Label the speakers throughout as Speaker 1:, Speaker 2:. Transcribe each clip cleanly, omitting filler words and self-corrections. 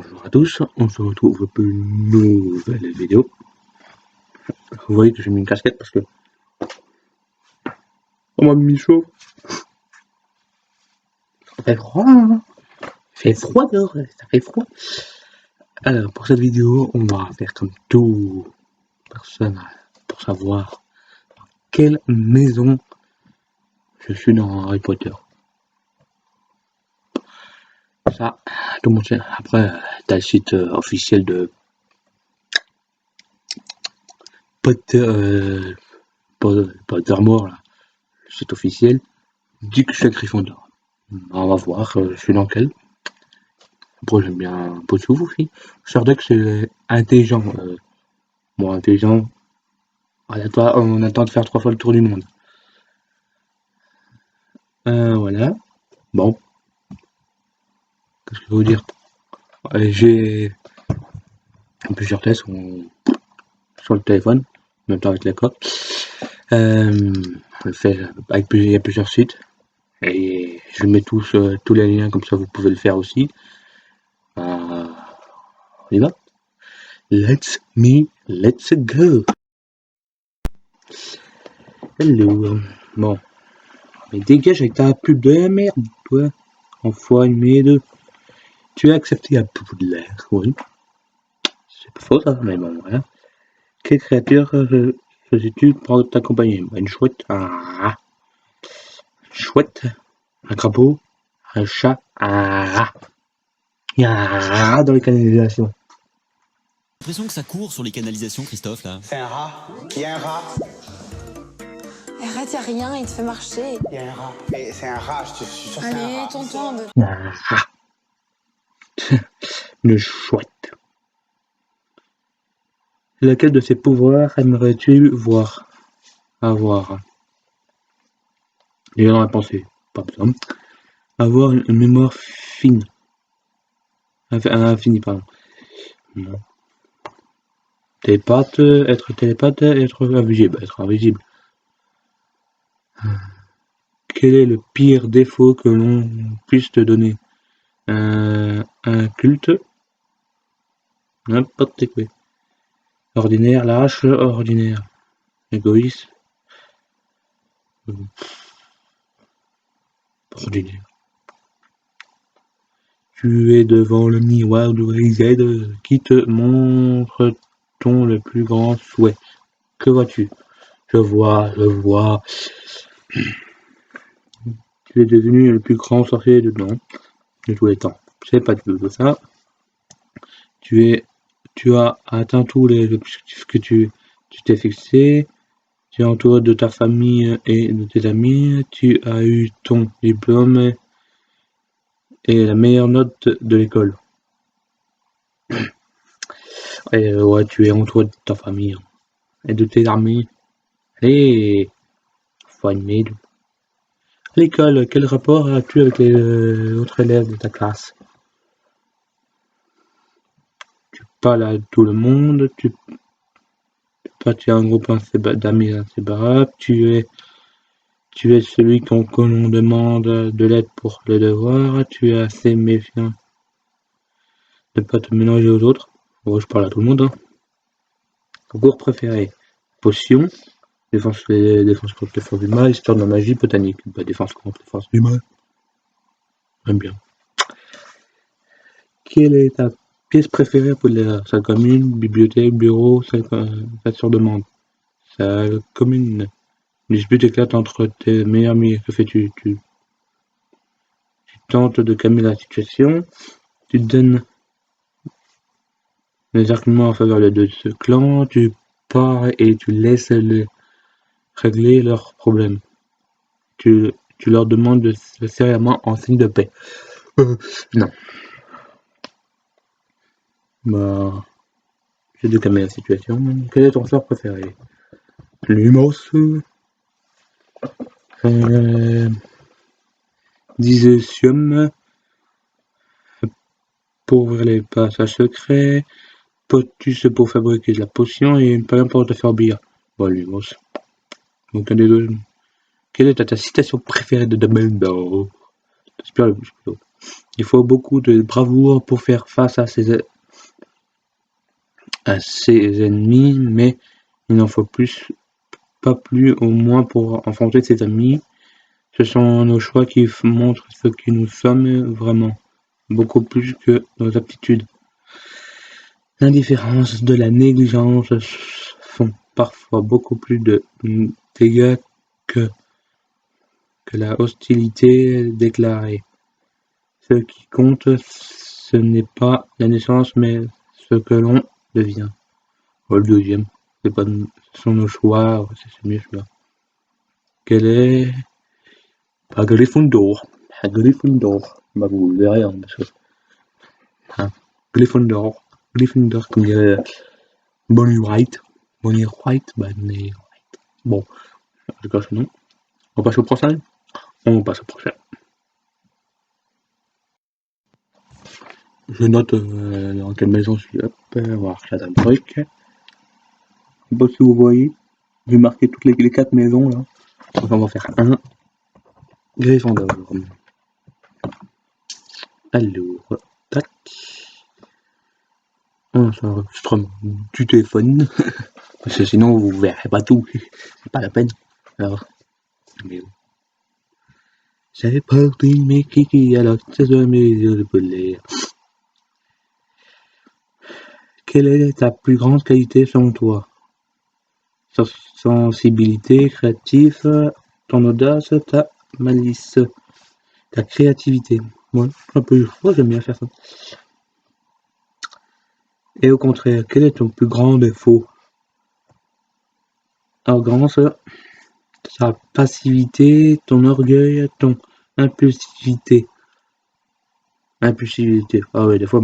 Speaker 1: Bonjour à tous, on se retrouve pour une nouvelle vidéo. Vous voyez que j'ai mis une casquette parce que on m'a mis chaud. Ça fait froid, hein. Ça fait froid dehors, ça fait froid. Alors pour cette vidéo, on va faire comme tout personne pour savoir dans quelle maison je suis dans Harry Potter. Ça, tout le monde sait. Après, t'as le site officiel de Potter, Pottermore, là. Le site officiel dit que je suis à Gryffondor. On va voir, je suis dans quel. Après, j'aime bien Potsou aussi. Je savais que c'est intelligent. Bon, intelligent, on attend de faire 3 fois le tour du monde. Voilà. Bon, qu'est-ce que je vais vous dire? J'ai plusieurs tests sur le téléphone, en même temps avec la coque. Je le fais il y a plusieurs sites. Et je mets tous les liens, comme ça vous pouvez le faire aussi. On y va? Let's go! Hello. Bon. Mais dégage avec ta pub de merde, toi. Enfoiré de. Tu as accepté à Poudlard, oui. C'est pas faux ça, mais bon, voilà. Quelle créature faisais-tu pour t'accompagner? Une chouette, une chouette, un crapaud, un chat, un rat. Il y a un rat dans les canalisations.
Speaker 2: J'ai l'impression que ça court sur les canalisations, Christophe, là.
Speaker 3: C'est un rat. Il y a un rat.
Speaker 4: Arrête, y'a rien, il te fait marcher.
Speaker 3: Il y a un rat. Et c'est un rat, je te suis sûr que c'est un
Speaker 4: Allez,
Speaker 3: rat.
Speaker 4: tonton, un peu.
Speaker 1: Un rat. Une chouette. Lequel de ces pouvoirs aimerais-tu avoir? Déjà dans la pensée, pas besoin. Avoir une mémoire fine. Infinie, pardon. Non. Télépathe, être invisible. Être invisible. Quel est le pire défaut que l'on puisse te donner? Un culte? N'importe quoi. Ordinaire, lâche, ordinaire. Égoïste. Ordinaire. Tu es devant le miroir du Z qui te montre ton le plus grand souhait. Que vois-tu? Je vois. Tu es devenu le plus grand sorcier de tous les temps. C'est pas du tout ça. Tu as atteint tous les objectifs que tu t'es fixé. Tu es entouré de ta famille et de tes amis. Tu as eu ton diplôme et la meilleure note de l'école. Et ouais, tu es entouré de ta famille et de tes amis. Allez, formide. À l'école, quel rapport as-tu avec les autres élèves de ta classe? Tu parles à tout le monde, tu as un groupe d'amis inséparables, tu es celui qu'on demande de l'aide pour les devoirs, tu es assez méfiant de ne pas te mélanger aux autres. Bon, je parle à tout le monde. Hein. Cours préféré? Potion, défense contre les forces du mal, histoire de la magie, botanique. Bah, défense contre les forces du mal. J'aime bien. Quelle est ta pièce préférée pour les salle commune, bibliothèque, bureau, salle sur demande? Salle commune. Une dispute éclate entre tes meilleurs amis. Que fais-tu? Tu tentes de calmer la situation. Tu donnes des arguments en faveur de ce clan. Tu pars et tu laisses régler leurs problèmes. Tu leur demandes de se serment en signe de paix. Non. Bah, j'ai de calmer la situation. Quel est ton sort préféré? Lumos. Disesium. Pour ouvrir les passages secrets. Potus pour fabriquer de la potion et une palme pour te faire billard. Bon, Lumos. Donc, un des deux. Quelle est ta citation préférée de Dumbledore? T'aspires le plus plutôt. Il faut beaucoup de bravoure pour faire face à ses ennemis, mais il n'en faut pas plus au moins pour affronter ses amis. Ce sont nos choix qui montrent ce que nous sommes vraiment, beaucoup plus que nos aptitudes. L'indifférence de la négligence font parfois beaucoup plus de dégâts que la hostilité déclarée. Ce qui compte, ce n'est pas la naissance, mais ce que l'on devient. Oh, le deuxième, ce sont nos choix, c'est mieux celui-là. Quel est Gryffondor. Gryffondor. Bah, vous le verrez, hein, parce que... Hein, Gryffondor. Gryffondor, comme dirait Bonnie Wright. Bonnie Wright. Bon, en tout cas, c'est non. On passe au prochain. Je note dans quelle maison je suis. Hop, on va voir ça dans le truc. Je sais pas si vous voyez. J'ai marqué toutes les 4 maisons là. Donc on va faire un Gryffondor. Alors, tac. C'est un enregistrement du téléphone. Parce que sinon vous verrez pas tout. C'est pas la peine. Alors, mais bon. C'est parti mes kiki, alors c'est mes yeux de poulet. Quelle est ta plus grande qualité selon toi? Ta sensibilité créative, ton audace, ta malice, ta créativité. Ouais, un peu. Moi j'aime bien faire ça. Et au contraire, quel est ton plus grand défaut? Arrogance, ta passivité, ton orgueil, ton impulsivité. Impulsivité. Ah ouais, des fois,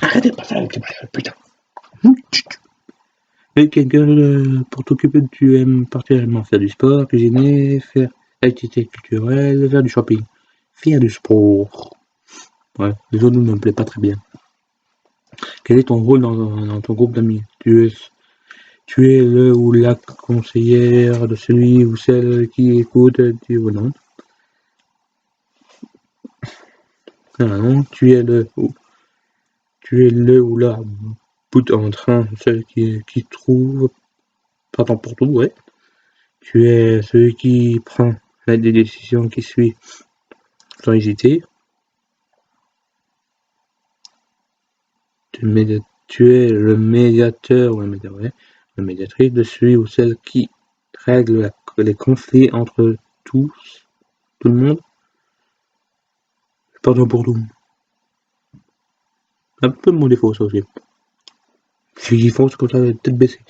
Speaker 1: arrêtez de passer avec les putain. Et quelqu'un pour t'occuper, tu aimes particulièrement faire du sport, cuisiner, faire activité culturelle, faire du shopping, faire du sport. Ouais, les autres ne me plaît pas très bien. Quel est ton rôle dans ton groupe d'amis? Tu es le ou la conseillère de celui ou celle qui écoute, dit ou non. Non, tu es le ou la bout en train, celle qui trouve, pardon pour tout, ouais. Tu es celui qui prend des décisions qui suit sans hésiter. Tu es le médiateur ou la médiatrice de celui ou celle qui règle les conflits entre tout le monde. Pardon pour tout. Un peu mon défaut, ça aussi. Je fonce comme ça, tête baissée.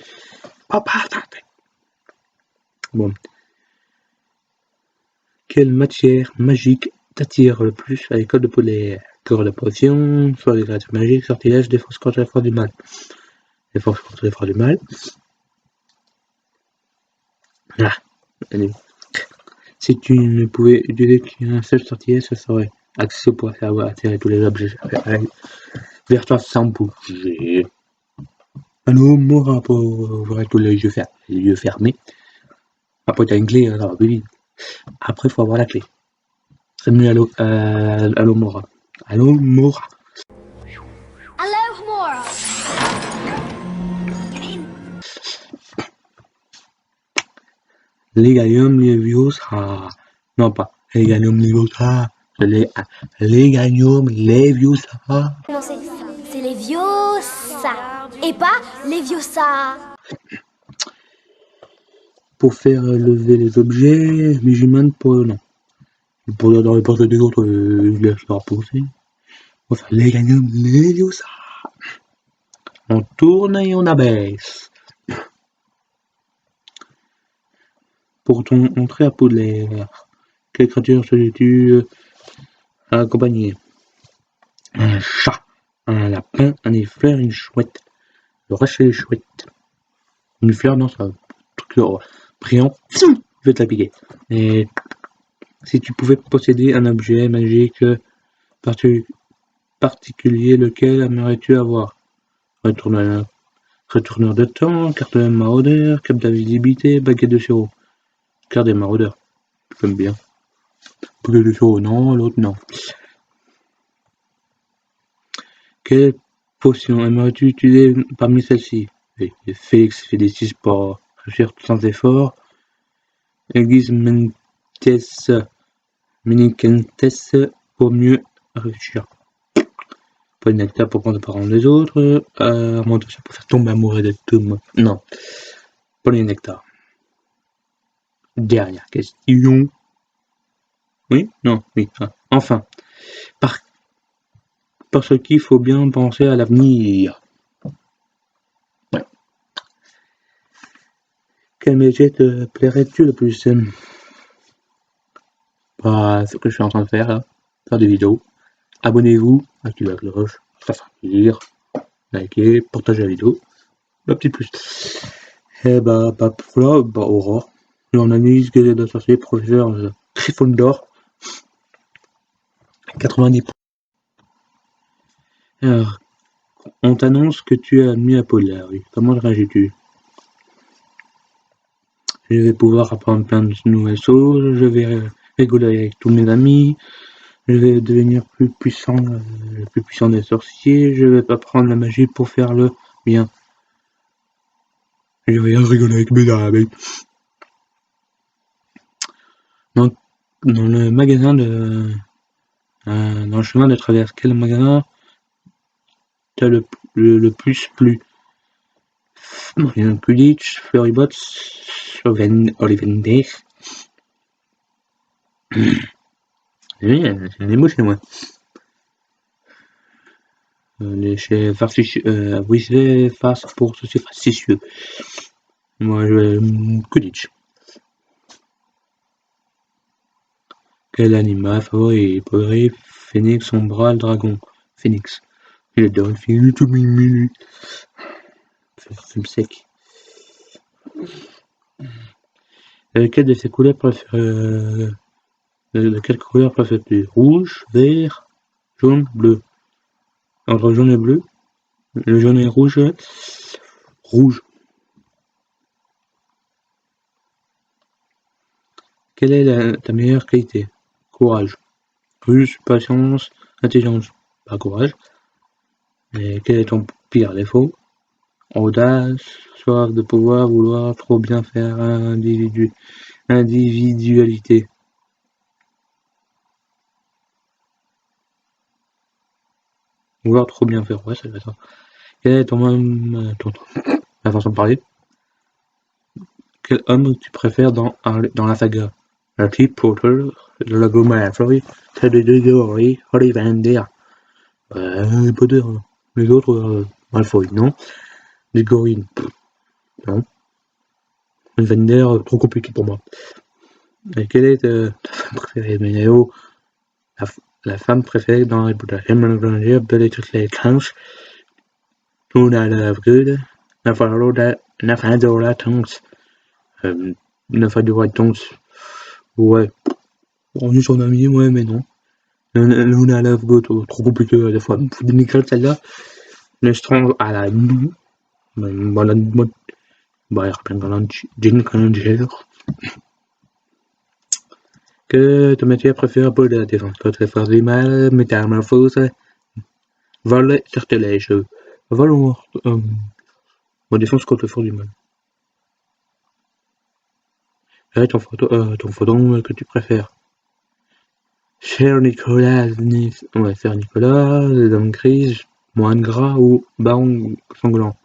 Speaker 1: Oh, bon. Quelle matière magique t'attire le plus à l'école de polaire? Cours de potions, soit des créatures magiques, sortilèges, défense contre les forces du mal. Défense contre les forces du mal. Ah, allez. Si tu ne pouvais utiliser qu'un seul sortilège, ce serait accès pour faire attirer tous les objets vers toi sans bouger. Allô, Mora, pour ouvrir tous les yeux fermés. Après, t'as une clé, ça va plus vite. Après, faut avoir la clé. C'est mieux, allô, Mora. Allô, Mora.
Speaker 4: Hello, Mora.
Speaker 1: Legalium Leviosa. Non, pas Legalium Leviosa. Legalium Leviosa.
Speaker 4: Non, c'est Leviosa. Et pas Leviosa.
Speaker 1: Pour faire lever les objets, Vigimon pour non. Pour dans les portes des autres, je laisse leur pousser. On va faire Legalium Leviosa. On tourne et on abaisse. Pour ton entrée à Poudlard, quelle créature souhaites-tu accompagner? Un chat, un lapin, un effleur, une chouette. Le reste, c'est les chouettes. Une fleur, non, c'est un truc brillant. Je vais te la piquer. Et si tu pouvais posséder un objet magique particulier, lequel aimerais-tu avoir? Retourneur de temps, carte de maraudeur, cape d'invisibilité, baguette de sirop. Carte des maraudeurs. J'aime bien. Brûler le chaud, non, l'autre, non. Quelle potion aimerais-tu utiliser parmi celles-ci? Félix félicite pour réussir sans effort. Aiguise Menikentes pour mieux réussir. Pas de nectar pour prendre par les autres. Augmentation pour faire tomber amoureux de tout le monde. Non. Pas les nectar. Dernière question. Oui? Non? Oui. Ah. Enfin. Parce qu'il faut bien penser à l'avenir. Ouais. Quel métier te plairais-tu le plus? Bah, ce que je suis en train de faire, là. Faire des vidéos. Abonnez-vous, activez la cloche, ça fait plaisir. Likez, partagez la vidéo. Le petit plus. Et bah pour là, bah Aurore. Journaliste, guerrier de sorcier, professeur Gryffondor. 90%. Alors, on t'annonce que tu es admis à Poudlard. Comment réagis-tu? Je vais pouvoir apprendre plein de nouvelles choses, je vais rigoler avec tous mes amis, je vais devenir le plus puissant des sorciers, je vais apprendre la magie pour faire le bien. Je vais rigoler avec mes amis. Donc, dans le magasin de... dans le chemin de traverse, quel magasin t'as le plus plu? Quidditch, Furrybots, Ollivander. Oui, c'est des mots chez moi. Chez Weasley face pour ceci facetieux. Moi je vais Quidditch. Quel animal favori? Hippogriffe, phénix, sombral, dragon. Phénix. Il adore le film, tout mimi. Film sec. Lequel de ces couleurs préfères de quelle couleur préfères-tu? Rouge, vert, jaune, bleu. Entre jaune et bleu? Le jaune et rouge? Rouge. Quelle est ta meilleure qualité? Courage. Ruse, patience, intelligence. Pas courage. Et quel est ton pire défaut? Audace, soif de pouvoir, vouloir trop bien faire, individualité. Vouloir trop bien faire, ouais, ça va être ça. Quel est la façon de parler? Quel homme tu préfères dans la saga? Harry Potter, Drago Malfoy, Ted Diggory, Ollivander. Harry Potter. Les autres, Malfoy, non. Diggory, non. Ollivander, trop compliqué pour moi. Et quelle est ta femme préférée? Ménéo, la femme préférée dans Harry Potter. Hermione Granger, Bellatrix Lestrange, Luna Lovegood, Nymphadora Tonks. Nymphadora Tonks. Ouais. On est son ami, ouais, mais non. Luna Lovegood, trop compliqué des fois. Faut des nickel celle-là. Lestrange à la nous. Jean Granger. Que ton métier préféré pour la défense? Contre les forces du mal, métamorphose, vol, sortilège. Vol ou défense contre les forces du mal. Quel est ton photon que tu préfères? Cher Nicolas, ouais, Cher Nicolas, les hommes grises, moine gras ou baron sanglant?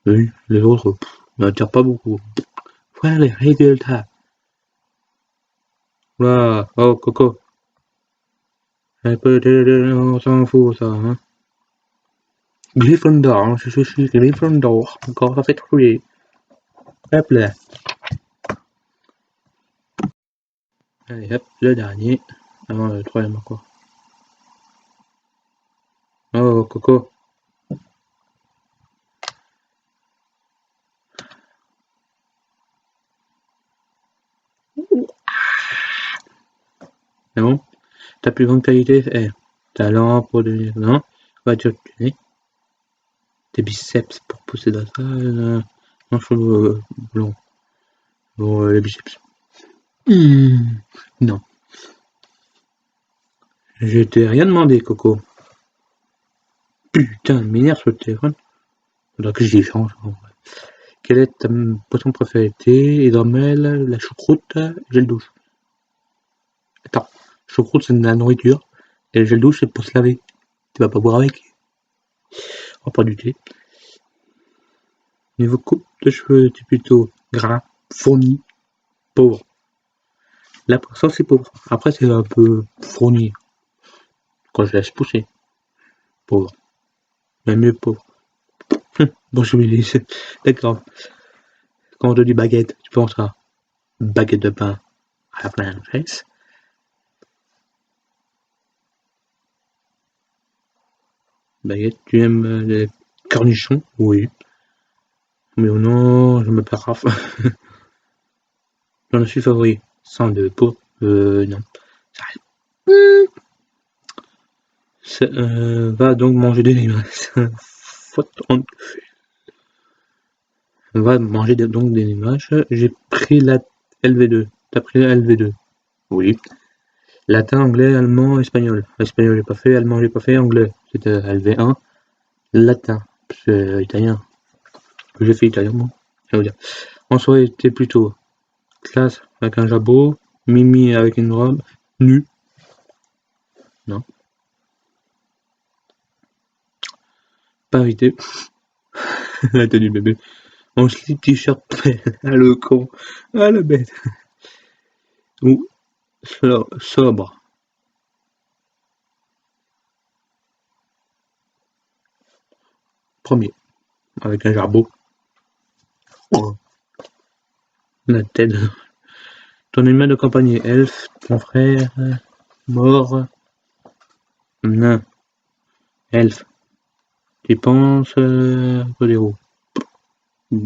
Speaker 1: Oui, les autres, n'attirent pas beaucoup. Voilà les résultats. Là, oh Coco. On s'en fout ça, hein. Gryffondor, je suis Gryffondor, encore ça fait trouiller. Hop là. Allez hop, le dernier. Avant le troisième encore. Oh Coco. C'est bon? Ta plus grande qualité est talent pour devenir. Non? Voiture tunée. Tes biceps pour pousser dans ça. Un cheveu blond. Bon, les biceps. Non. Je t'ai rien demandé, Coco. Putain, m'énerve sur le téléphone. Faudra que j'y change. Quelle est ta poisson préférée? Thé, hydromel, la choucroute, gel douche. Attends, choucroute c'est de la nourriture. Et le gel douche c'est pour se laver. Tu vas pas boire avec. On pas du thé. Niveau coupe de cheveux, tu es plutôt gras, fourni, pauvre. Là pour ça c'est pauvre. Après c'est un peu fourni. Quand je laisse pousser. Pauvre. Même mieux pauvre. Bon je me dis, d'accord. Quand on te dit baguette, tu penses à baguette de pain à la française. Baguette, tu aimes les cornichons? Oui. Mais oh non, je me paraphe. J'en suis favori. Sans de peau. Non. Va donc manger des limaces. Va manger donc des limaces. J'ai pris la LV2. T'as pris la LV2? Oui. Latin, anglais, allemand, espagnol. Espagnol j'ai pas fait, allemand j'ai pas fait, anglais. C'était LV1. Latin. C'est italien. J'ai fait italien moi. Ça veut dire. En soirée, t'es plutôt classe avec un jabot, Mimi avec une robe, nu. Non. Pas invité. La tenue bébé. En slip t-shirt. Ah le con. Ah le bête. Ou sobre. Premier. Avec un jabot. Oh. La tête. Ton animal de campagne est elfe, ton frère, mort, nain, elfe. Tu penses Rodéo?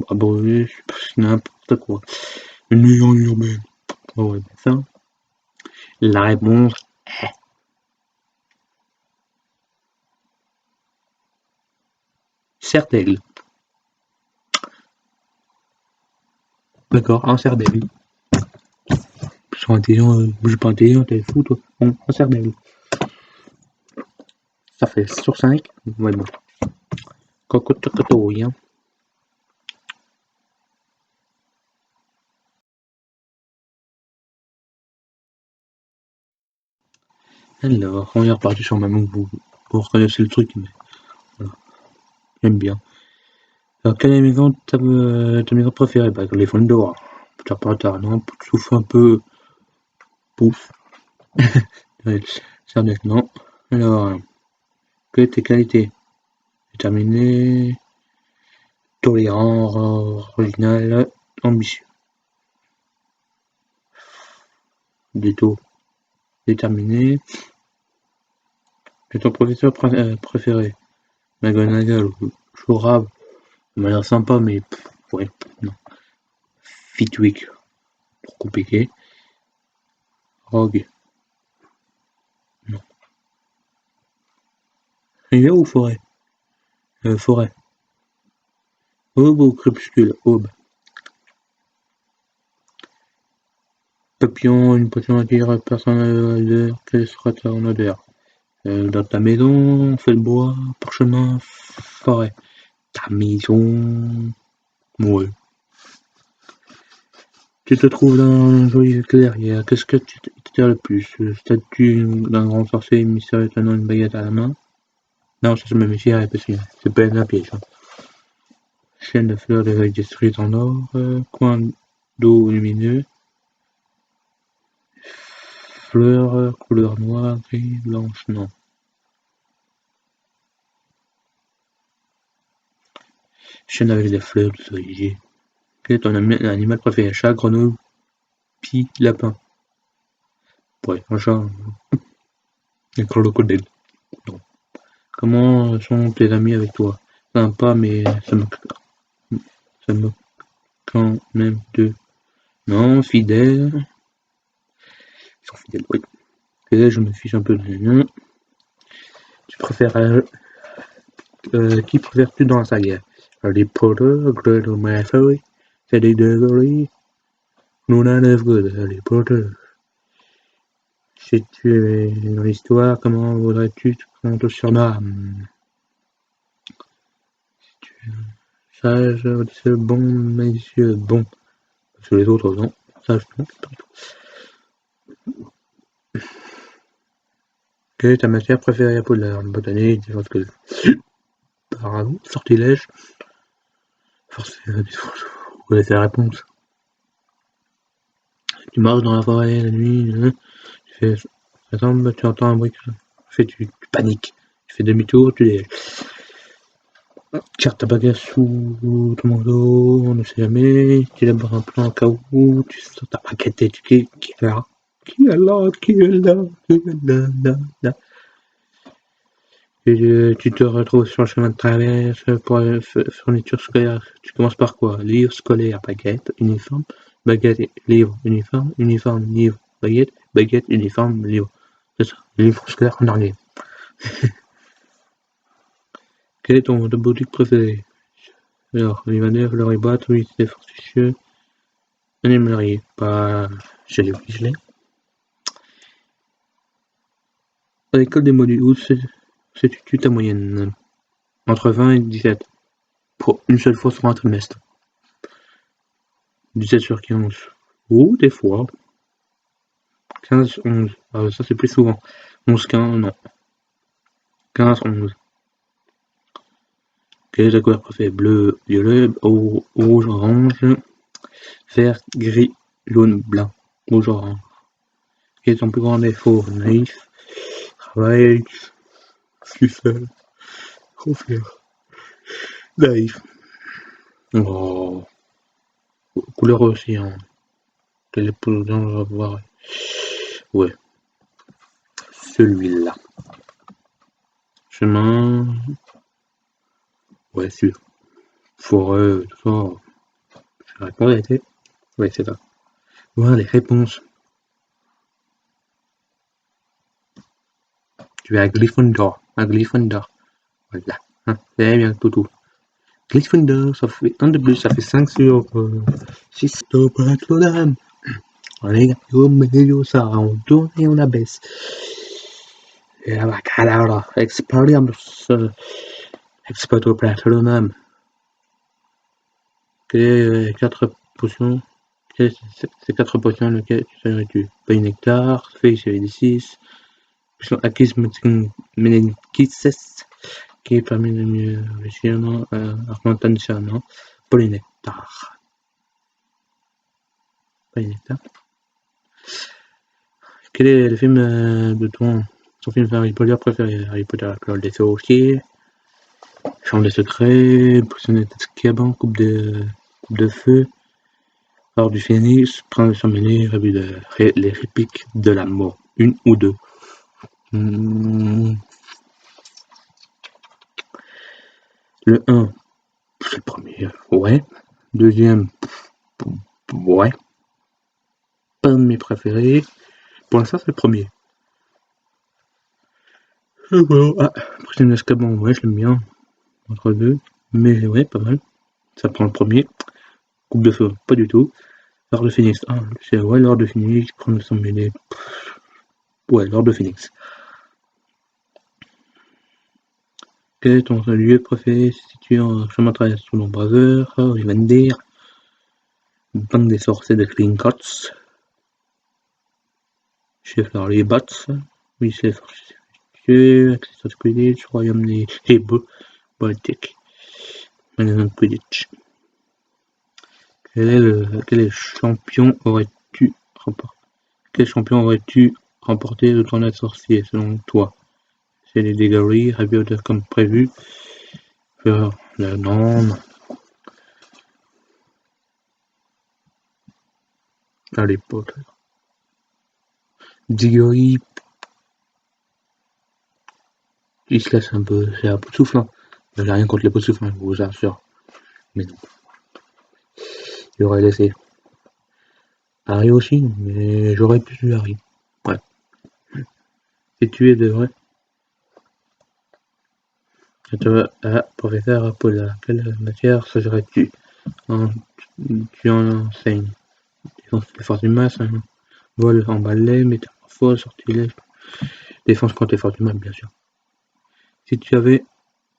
Speaker 1: Ah bah oui, c'est n'importe quoi. Une légende urbaine. Ah ouais, ben ça. La réponse est cerf d'aigle. D'accord, un cerf d'aigle. Sur intelligent, j'ai pas intelligent, t'es fou toi. Bon, un cerf d'aigle. Ça fait sur 5. Ouais bon. Coco, hein. Alors, on est reparti sur ma main, vous reconnaissez le truc, mais voilà, j'aime bien. Alors, quelle est ta maison préférée? Bah, les fonds dehors. T'as pas tard, non? Tu souffles un peu. Pouf. Ça non. Alors, quelles tes qualités? Déterminé, tolérant, original, ambitieux. Déto, déterminé. Et ton professeur préféré? McGonagall ou Chorab? Il m'a l'air sympa, mais ouais, non. Fitwick, trop compliqué. Rogue, non. Rivière ou forêt? Forêt. Aube ou crépuscule? Aube. Papillon, une potion attire personne à l'odeur. Quelle sera ton odeur? Dans ta maison, feu de bois, parchemin, forêt. Ta maison. Ouais. Tu te trouves dans un joli clairière. Qu'est-ce que tu t'attire le plus? Statue d'un grand sorcier mystérieux tenant une baguette à la main? Non, ça je me méfierais parce que c'est pas un piège. Hein. Chaîne de fleurs de feuilles détruites en or. Coin d'eau lumineux. Fleurs couleur noire, gris, blanche, non. Chaîne avec des fleurs de cerisier. Quel est ton animal préféré? Chat, grenouille, pie, lapin. Ouais, un chat. Un crocodile. Non. Comment sont tes amis avec toi? Sympa, mais ça me quand même de. Non, fidèle. Ils sont fidèles, oui. Et je me fiche un peu de nom. Tu préfères. Qui préfères-tu dans la saga? Harry Potter, Great Malfoy, Cedric Diggory, Luna Lovegood, Harry Potter. Si tu es dans l'histoire, comment voudrais-tu qu'on te surnomme? Si tu es sage, audacieux, bon, malicieux, bon. Parce que les autres, non. Sage, non. Quelle est ta matière préférée à Poudlard? Botanique, défense que... Pardon, sortilège. Forcément, vous connaissez la réponse. Tu marches dans la forêt la nuit, tu fais... Attends, tu entends un bruit, tu paniques. Tu fais demi-tour, tu les... Tire ta baguette sous ton manteau, on ne sait jamais, tu élabores un plan au cas où, tu sors ta baguette et tu qui est là? Qui est là? Qui est là? Qui est là? Et tu te retrouves sur le chemin de traverse pour la fourniture scolaire. Tu commences par quoi? Livre scolaire, baguette, uniforme, baguette, livre, uniforme, uniforme, livre, baguette, baguette, uniforme, livre. C'est ça, livre scolaire en dernier. Quel est ton boutique préféré? Alors, Olivander, Laurie Boîte, oui, c'est fortifieux. Animalerie, pas chez les Weasley. À l'école des modules, où sais-tu ta moyenne? Entre 20 et 17. Pour une seule fois sur un trimestre. 17 sur 15. Ou des fois. 15, 11. Ça c'est plus souvent. 11, 15, non. 15, 11. Quelle est ta couleur préférée? Bleu, violet, rouge, orange, vert, gris, jaune, blanc, rouge, orange. Quel est ton plus grand défaut? Naïf, travail, je suis seul, confiant, naïf. Oh, couleur aussi, hein. Quel est pour le gens voir? Ouais, celui-là. Chemin, ouais, sûr. Forêt, tout ça. Je réponds à été. Ouais, c'est ça. Voilà les réponses. Tu es à Gryffondor. À Gryffondor. Voilà. Hein, c'est bien tout. Gryffondor, ça fait 1 de plus, ça fait 5 sur 6 de Notre-Dame. Allez, ça, on tourne et on abaisse. Et la bacalao, expérience, Notre-Dame. Quelles 4 potions? Ces 4 potions, lesquelles tu Paye nectar, feuille série D6, potion acquise meningitis, qui permet de mieux réussir, augmentant le discernement, polynectar. Polynectar. Quel est le film de ton film Harry Potter préféré? Harry Potter, la Clore des Sorciers, Chambre des Secrets, Prisonnier d'Azkaban, Coupe de Feu, Hors du Phénix, Prince de Sang-Mêlé, les répliques de la mort, 1 ou 2. Le 1, c'est le premier, ouais. Deuxième, ouais. Pas de mes préférés. Pour l'instant, c'est le premier. Ah, Prisonnier d'Azkaban, ouais, je l'aime bien. Entre deux. Mais ouais, pas mal. Ça prend le premier. Coupe de Feu, pas du tout. L'Ordre de Phénix, c'est ouais, l'Ordre de Phénix, Prince de Sang-Mêlé. Ouais, l'Ordre de Phénix. Quel est ton lieu préféré situé en chemin de traverse sous l'embraseur? Olivander, Banque des sorciers de Gringotts, Chef Larry Butts, lycée fortifié, Christophe Quidditch, Royaume des Hébreux, Baltic, magasin de Quidditch. Quel champion aurais-tu remporté le tournoi de sorcier selon toi? C'est les Diggory, Harry Potter comme prévu. Non. Harry Potter. Diggory, il se laisse un peu, c'est un peu soufflant. J'ai rien contre les pots de souffle, je vous assure. Mais non. Il aurait laissé. Harry aussi, mais j'aurais pu Harry. Ouais. Et tu es de vrai. Professeur Paula, quelle matière serais-tu? Tu en enseignes. Les forces du masse, vol en balai, métamorphose. Parfois, sortilège. Défense quand t'es fort du mal, bien sûr. Si tu avais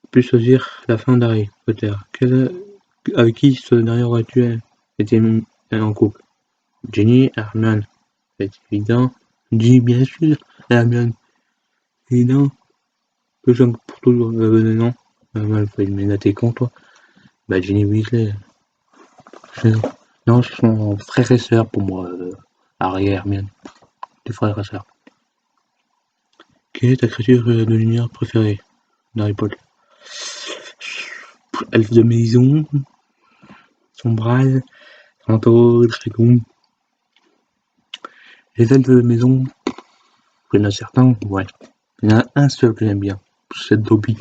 Speaker 1: pu choisir la fin d'Harry Potter, avec qui ce dernier aurais-tu été en couple? Ginny, Hermione, c'est évident. Ginny, bien sûr. Hermione, évident. Le jeu pour toujours. Non. Malfoy, mais là t'es con, toi. Bah, Ginny Weasley. Non, ce sont frères et sœurs pour moi, Harry et Hermione. Des frères et sœurs. Quelle est ta créature de l'univers préférée d'Harry Potter? Elfe de maison, Sombral, Fantôme, Dragon. Les elfes de maison, il y en a certains, ouais. Il y en a un seul que j'aime bien, c'est Dobby.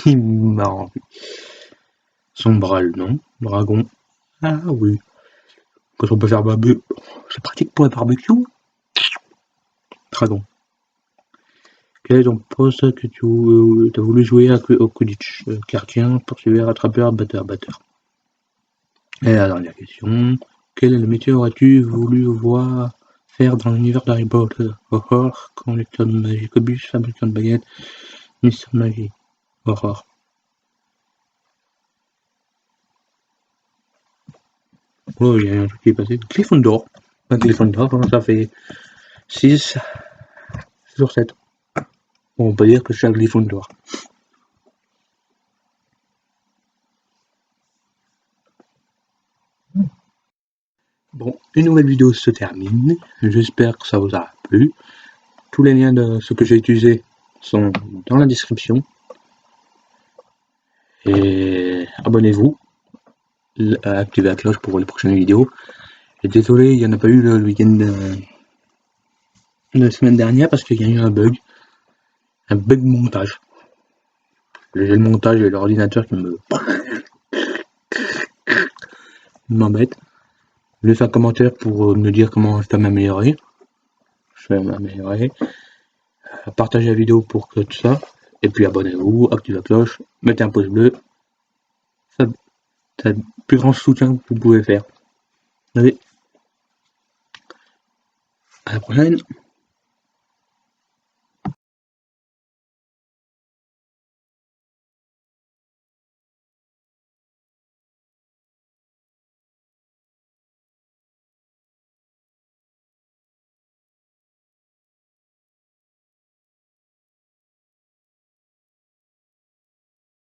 Speaker 1: Il m'a rendu. Sombral, non. Dragon, ah oui. Quand on peut faire barbecue, c'est pratique pour les barbecues. Dragon. Quel est ton poste que tu as voulu jouer au Quidditch? Gardien, poursuiveur, rattrapeur, batteur. Et la dernière question. Quel est le métier aurais-tu voulu voir faire dans l'univers d'Harry Potter? Horror, conducteur de magie, Cobus, fabricant de baguettes, ministère de magie. Horror. Oh, il y a un truc qui est passé. Gryffondor. Gryffondor, ça fait 6 sur 7. On peut dire que je suis à Gryffondor. Bon, une nouvelle vidéo se termine. J'espère que ça vous aura plu. Tous les liens de ce que j'ai utilisé sont dans la description. Et abonnez-vous. Activez la cloche pour les prochaines vidéos. Et désolé, il n'y en a pas eu le week-end de la semaine dernière parce qu'il y a eu un bug montage. J'ai le montage et l'ordinateur qui m'embête. Laissez un commentaire pour me dire comment je peux m'améliorer. Partagez la vidéo pour que tout ça. Et puis abonnez-vous, activez la cloche, mettez un pouce bleu. C'est le plus grand soutien que vous pouvez faire. Allez. À la prochaine.